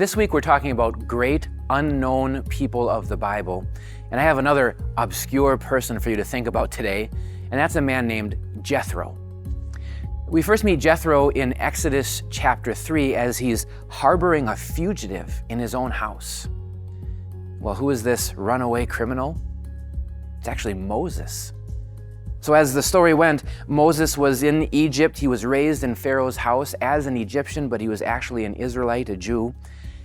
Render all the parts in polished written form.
This week we're talking about great unknown people of the Bible, and I have another obscure person for you to think about today, and that's a man named Jethro. We first meet Jethro in Exodus chapter 3 as he's harboring a fugitive in his own house. Well, who is this runaway criminal? It's actually Moses. So as the story went, Moses was in Egypt. He was raised in Pharaoh's house as an Egyptian, but he was actually an Israelite, a Jew.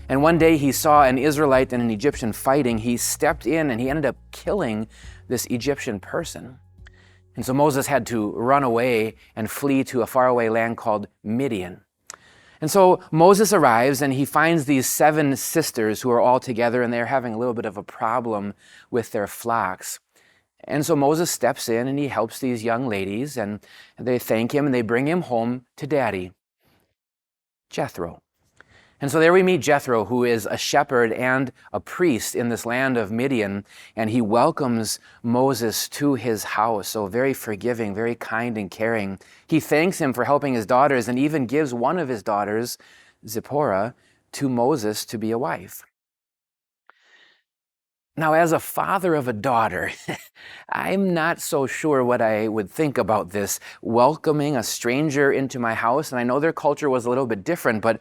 And one day he saw an Israelite and an Egyptian fighting. He stepped in and he ended up killing this Egyptian person. And so Moses had to run away and flee to a faraway land called Midian. And so Moses arrives and he finds these 7 sisters who are all together, and they're having a little bit of a problem with their flocks. And so Moses steps in and he helps these young ladies, and they thank him and they bring him home to daddy, Jethro. And so there we meet Jethro, who is a shepherd and a priest in this land of Midian, and he welcomes Moses to his house. So very forgiving, very kind and caring. He thanks him for helping his daughters and even gives one of his daughters, Zipporah, to Moses to be a wife. Now, as a father of a daughter, I'm not so sure what I would think about this, welcoming a stranger into my house. And I know their culture was a little bit different, but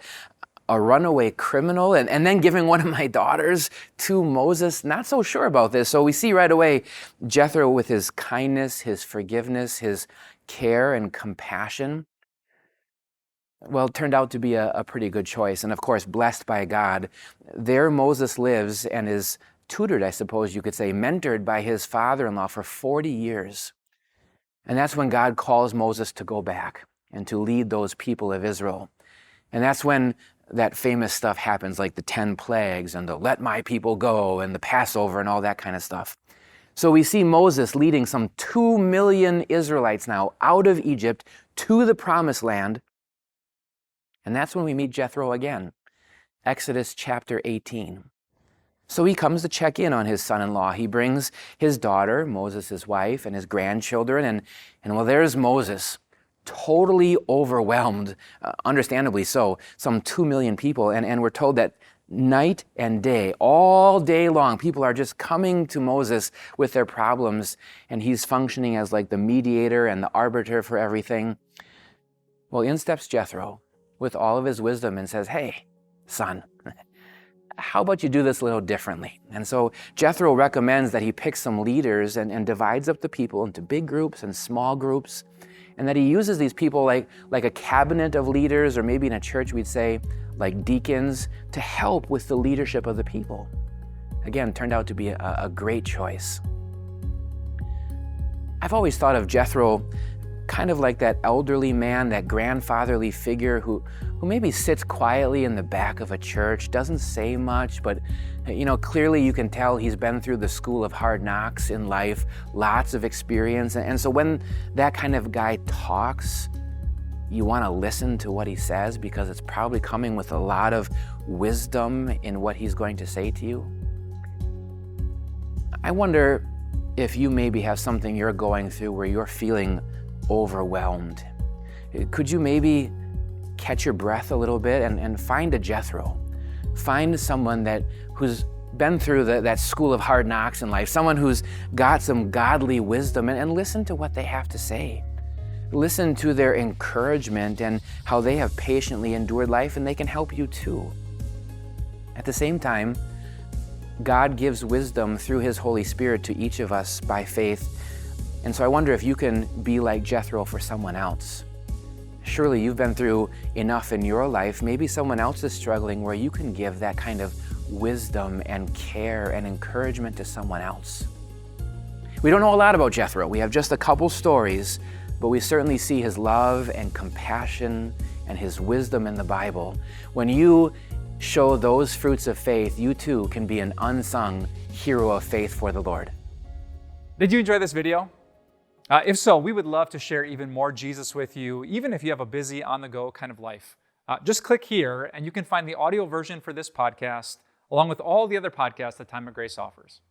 a runaway criminal and then giving one of my daughters to Moses, not so sure about this. So we see right away Jethro with his kindness, his forgiveness, his care and compassion. Well, it turned out to be a pretty good choice. And of course, blessed by God. There Moses lives and is tutored, I suppose you could say, mentored by his father-in-law for 40 years. And that's when God calls Moses to go back and to lead those people of Israel. And that's when that famous stuff happens, like the 10 plagues and the let my people go and the Passover and all that kind of stuff. So we see Moses leading some 2 million Israelites now out of Egypt to the promised land. And that's when we meet Jethro again, Exodus chapter 18. So he comes to check in on his son-in-law. He brings his daughter, Moses' wife, and his grandchildren. And well, there's Moses, totally overwhelmed, understandably so, some 2 million people. And we're told that night and day, all day long, people are just coming to Moses with their problems, and he's functioning as like the mediator and the arbiter for everything. Well, in steps Jethro with all of his wisdom and says, hey, son, how about you do this a little differently? And so Jethro recommends that he pick some leaders and divides up the people into big groups and small groups, and that he uses these people like a cabinet of leaders, or maybe in a church we'd say like deacons, to help with the leadership of the people. Again, turned out to be a great choice. I've always thought of Jethro kind of like that elderly man, that grandfatherly figure who maybe sits quietly in the back of a church, doesn't say much, but clearly you can tell he's been through the school of hard knocks in life, lots of experience. And so when that kind of guy talks, you want to listen to what he says because it's probably coming with a lot of wisdom in what he's going to say to you. I wonder if you maybe have something you're going through where you're feeling overwhelmed. Could you maybe catch your breath a little bit and find a Jethro? Find someone who's been through that school of hard knocks in life, someone who's got some godly wisdom, and listen to what they have to say. Listen to their encouragement and how they have patiently endured life, and they can help you too. At the same time, God gives wisdom through His Holy Spirit to each of us by faith. And so I wonder if you can be like Jethro for someone else. Surely you've been through enough in your life. Maybe someone else is struggling where you can give that kind of wisdom and care and encouragement to someone else. We don't know a lot about Jethro. We have just a couple stories, but we certainly see his love and compassion and his wisdom in the Bible. When you show those fruits of faith, you too can be an unsung hero of faith for the Lord. Did you enjoy this video? If so, we would love to share even more Jesus with you, even if you have a busy, on-the-go kind of life. Just click here and you can find the audio version for this podcast, along with all the other podcasts that Time of Grace offers.